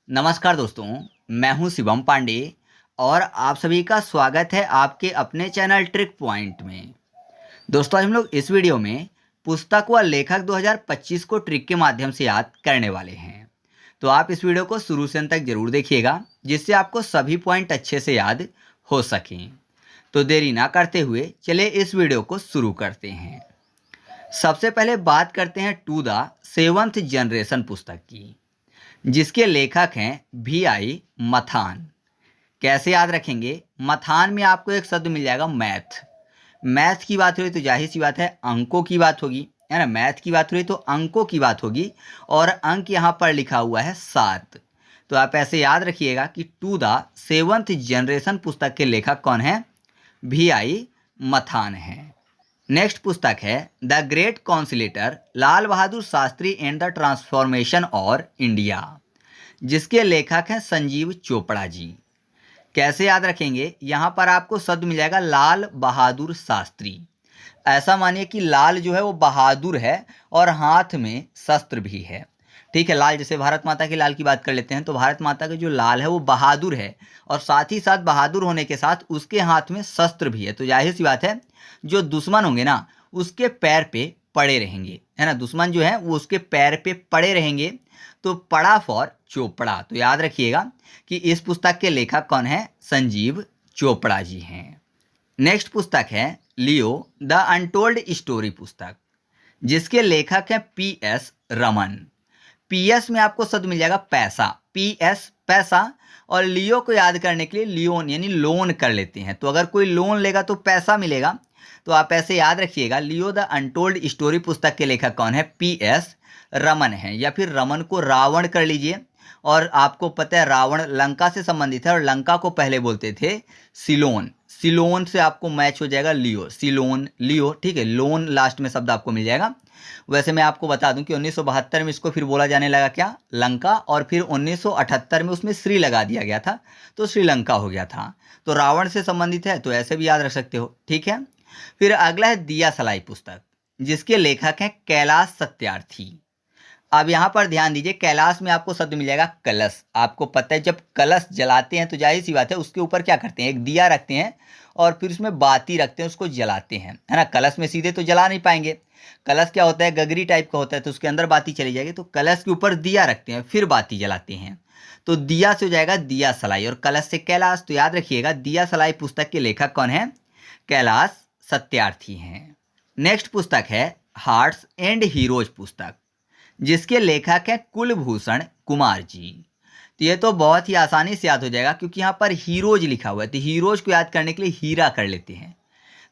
नमस्कार दोस्तों, मैं हूं शिवम पांडे और आप सभी का स्वागत है आपके अपने चैनल ट्रिक पॉइंट में। दोस्तों, आज हम लोग इस वीडियो में पुस्तक व लेखक 2025 को ट्रिक के माध्यम से याद करने वाले हैं। तो आप इस वीडियो को शुरू से अंत तक जरूर देखिएगा, जिससे आपको सभी पॉइंट अच्छे से याद हो सकें। तो देरी ना करते हुए चलिए इस वीडियो को शुरू करते हैं। सबसे पहले बात करते हैं टू द सेवंथ जनरेशन पुस्तक की, जिसके लेखक हैं VI मथान। कैसे याद रखेंगे? मथान में आपको एक शब्द मिल जाएगा मैथ। मैथ की बात हो रही तो जाहिर सी बात है अंकों की बात होगी, है ना। मैथ की बात हो रही तो अंकों की बात होगी और अंक यहाँ पर लिखा हुआ है 7। तो आप ऐसे याद रखिएगा कि टू द सेवंथ जनरेशन पुस्तक के लेखक कौन है? VI मथान है। नेक्स्ट पुस्तक है the great conciliator Lal Bahadur Shastri and the transformation और इंडिया, जिसके लेखक हैं संजीव चोपड़ा जी। कैसे याद रखेंगे? यहाँ पर आपको शब्द मिल जाएगा लाल बहादुर शास्त्री। ऐसा मानिए कि लाल जो है वो बहादुर है और हाथ में शस्त्र भी है। ठीक है, लाल जैसे भारत माता के लाल की बात कर लेते हैं तो भारत माता का जो लाल है वो बहादुर है और साथ ही साथ बहादुर होने के साथ उसके हाथ में शस्त्र भी है। तो जाहिर सी बात है जो दुश्मन होंगे ना उसके पैर पे पड़े रहेंगे, है ना। दुश्मन जो है वो उसके पैर पे पड़े रहेंगे। तो पड़ा फॉर चोपड़ा। तो याद रखिएगा कि इस पुस्तक के लेखक कौन है? संजीव चोपड़ा जी हैं। नेक्स्ट पुस्तक है लियो द अनटोल्ड स्टोरी पुस्तक, जिसके लेखक हैं PS रमन। PS में आपको शब्द मिल जाएगा पैसा, PS पैसा, और लियो को याद करने के लिए लियोन यानी लोन कर लेते हैं। तो अगर कोई लोन लेगा तो पैसा मिलेगा। तो आप ऐसे याद रखिएगा लियो द अनटोल्ड स्टोरी पुस्तक के लेखक कौन है? PS रमन है, या फिर रमन को रावण कर लीजिए। और आपको पता है रावण लंका से संबंधित है और लंका को पहले बोलते थे सिलोन। सिलोन से आपको मैच हो जाएगा लियो, सिलोन लियो। ठीक है, लोन लास्ट में शब्द आपको मिल जाएगा। वैसे मैं आपको बता दूं कि 1972 में इसको फिर बोला जाने लगा क्या? लंका, और फिर 1978 में उसमें श्री लगा दिया गया था तो श्रीलंका हो गया था। तो रावण से संबंधित है तो ऐसे भी याद रख सकते हो। ठीक है, फिर अगला है दिया सलाई पुस्तक, जिसके लेखक हैं कैलाश सत्यार्थी। अब यहाँ पर ध्यान दीजिए, कैलाश में आपको शब्द मिल जाएगा कलश। आपको पता है जब कलश जलाते हैं तो जाहिर सी बात है उसके ऊपर क्या करते हैं? एक दिया रखते हैं और फिर उसमें बाती रखते हैं, उसको जलाते हैं, है ना। कलश में सीधे तो जला नहीं पाएंगे। कलश क्या होता है? गगरी टाइप का होता है, तो उसके अंदर बाती चली जाएगी। तो कलश के ऊपर दिया रखते हैं फिर बाती जलाते हैं। तो दिया से हो जाएगा दिया सलाई और कलश से कैलाश। तो याद रखिएगा दिया सलाई पुस्तक के लेखक कौन है? कैलाश सत्यार्थी हैं। नेक्स्ट पुस्तक है हार्ट्स एंड हीरोज पुस्तक, जिसके लेखक हैं कुलभूषण कुमार जी। तो ये तो बहुत ही आसानी से याद हो जाएगा क्योंकि यहाँ पर हीरोज लिखा हुआ है। तो हीरोज को याद करने के लिए हीरा कर लेते हैं।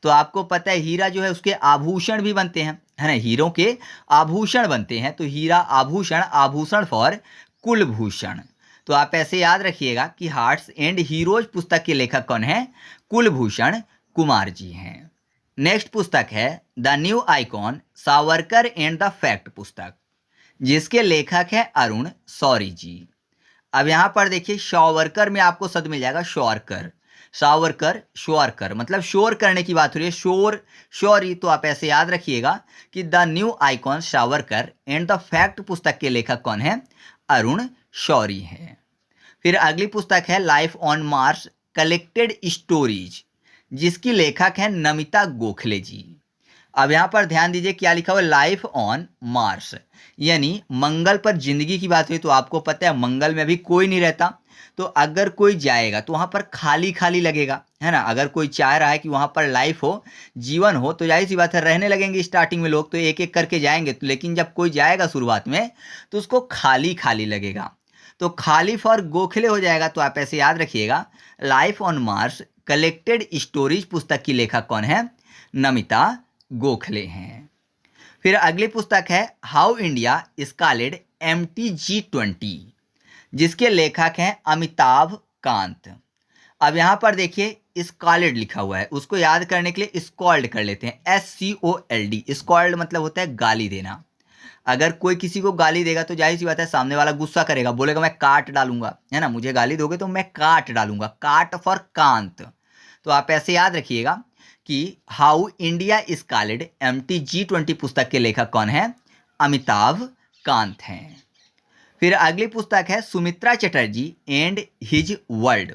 तो आपको पता है हीरा जो है उसके आभूषण भी बनते हैं, है ना। हीरो के आभूषण बनते हैं तो हीरा आभूषण, आभूषण फॉर कुलभूषण। तो आप ऐसे याद रखिएगा कि हार्ट्स एंड हीरोज पुस्तक के लेखक कौन है? कुलभूषण कुमार जी हैं। नेक्स्ट पुस्तक है the new icon Savarkar and the fact पुस्तक, जिसके लेखक हैं अरुण शौरी जी। अब यहाँ पर देखिए शॉवरकर में आपको शब्द मिल जाएगा शौरकर। सावरकर शौरकर मतलब शोर करने की बात हो रही है, शोर शौरी। तो आप ऐसे याद रखिएगा कि the new icon Savarkar and the fact पुस्तक के लेखक कौन है? अरुण शौरी है। फिर अगली पुस्तक है life on Mars collected stories, जिसकी लेखक है नमिता गोखले जी। अब यहाँ पर ध्यान दीजिए क्या लिखा हुआ है? लाइफ ऑन मार्स यानी मंगल पर जिंदगी की बात हुई। तो आपको पता है मंगल में भी कोई नहीं रहता, तो अगर कोई जाएगा तो वहाँ पर खाली खाली लगेगा, है ना। अगर कोई चाह रहा है कि वहाँ पर लाइफ हो, जीवन हो, तो जाहिर सी बात है रहने लगेंगे स्टार्टिंग में लोग, तो एक एक करके जाएंगे। तो लेकिन जब कोई जाएगा शुरुआत में तो उसको खाली खाली लगेगा, तो खाली फॉर गोखले हो जाएगा। तो आप ऐसे याद रखिएगा life on Mars collected stories पुस्तक की लेखक कौन है? नमिता गोखले हैं। फिर अगली पुस्तक है हाउ इंडिया स्कॉलेड MTG20, जिसके लेखक हैं अमिताभ कांत। अब यहाँ पर देखिए स्कॉलेड लिखा हुआ है, उसको याद करने के लिए स्कॉल्ड कर लेते हैं, SCOLD। स्कॉल्ड मतलब होता है गाली देना। अगर कोई किसी को गाली देगा तो जाहिर सी बात है सामने वाला गुस्सा करेगा, बोलेगा मैं काट डालूंगा, है ना। मुझे गाली दोगे तो मैं काट डालूंगा, काट फॉर कांत। तो आप ऐसे याद रखिएगा कि हाउ इंडिया स्कॉलेड MTG20 पुस्तक के लेखक कौन है? अमिताभ कांत हैं। फिर अगली पुस्तक है Sumitra Chatterjee and his world,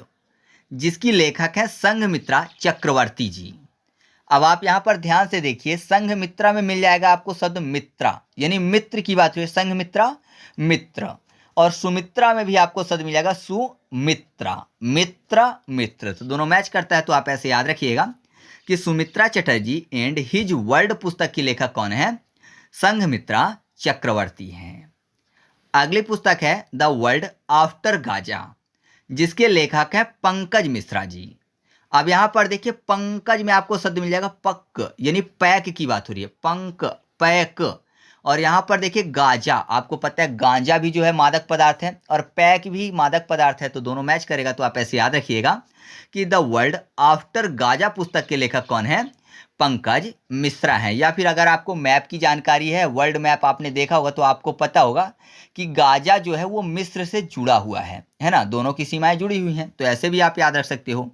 जिसकी लेखक है संघमित्रा चक्रवर्ती जी। अब आप यहाँ पर ध्यान से देखिए, संघमित्रा में मिल जाएगा आपको शब्द मित्रा, यानी मित्र की बात हुई, संघमित्रा मित्र। और सुमित्रा में भी आपको शब्द मिल जाएगा सुमित्रा, मित्र मित्र, तो दोनों मैच करता है। तो आप ऐसे याद रखिएगा कि Sumitra Chatterjee and his world पुस्तक की लेखक कौन है? संघमित्रा चक्रवर्ती हैं। अगली पुस्तक है द वर्ल्ड आफ्टर गाजा, जिसके लेखक है पंकज मिश्रा जी। अब यहाँ पर देखिए, पंकज में आपको शब्द मिल जाएगा पक, यानी पैक की बात हो रही है, पंक पैक। और यहाँ पर देखिए गाजा, आपको पता है गांजा भी जो है मादक पदार्थ है और पैक भी मादक पदार्थ है, तो दोनों मैच करेगा। तो आप ऐसे याद रखिएगा कि द वर्ल्ड आफ्टर गाजा पुस्तक के लेखक कौन है? पंकज मिश्रा है। या फिर अगर आपको मैप की जानकारी है, वर्ल्ड मैप आपने देखा होगा तो आपको पता होगा कि गाजा जो है वो मिस्र से जुड़ा हुआ है ना, दोनों की सीमाएं जुड़ी हुई हैं, तो ऐसे भी आप याद रख सकते हो।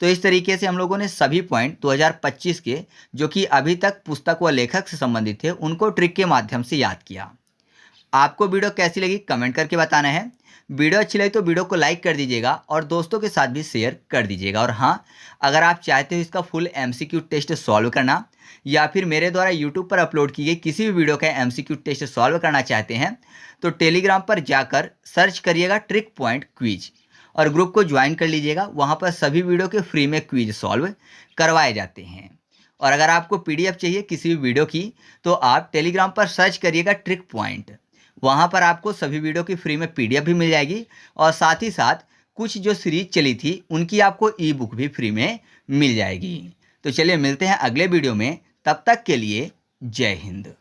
तो इस तरीके से हम लोगों ने सभी पॉइंट 2025 के जो कि अभी तक पुस्तक व लेखक से संबंधित थे उनको ट्रिक के माध्यम से याद किया। आपको वीडियो कैसी लगी कमेंट करके बताना है। वीडियो अच्छी लगी तो वीडियो को लाइक कर दीजिएगा और दोस्तों के साथ भी शेयर कर दीजिएगा। और हाँ, अगर आप चाहते हो इसका फुल MCQ टेस्ट सॉल्व करना या फिर मेरे द्वारा YouTube पर अपलोड की गई किसी भी वीडियो का MCQ टेस्ट सॉल्व करना चाहते हैं तो टेलीग्राम पर जाकर सर्च करिएगा ट्रिक पॉइंट क्विज और ग्रुप को ज्वाइन कर लीजिएगा। वहाँ पर सभी वीडियो के फ्री में क्विज सॉल्व करवाए जाते हैं। और अगर आपको PDF चाहिए किसी भी वीडियो की तो आप टेलीग्राम पर सर्च करिएगा ट्रिक पॉइंट, वहाँ पर आपको सभी वीडियो की फ्री में PDF भी मिल जाएगी और साथ ही साथ कुछ जो सीरीज चली थी उनकी आपको ई-बुक भी फ्री में मिल जाएगी। तो चलिए मिलते हैं अगले वीडियो में, तब तक के लिए जय हिंद।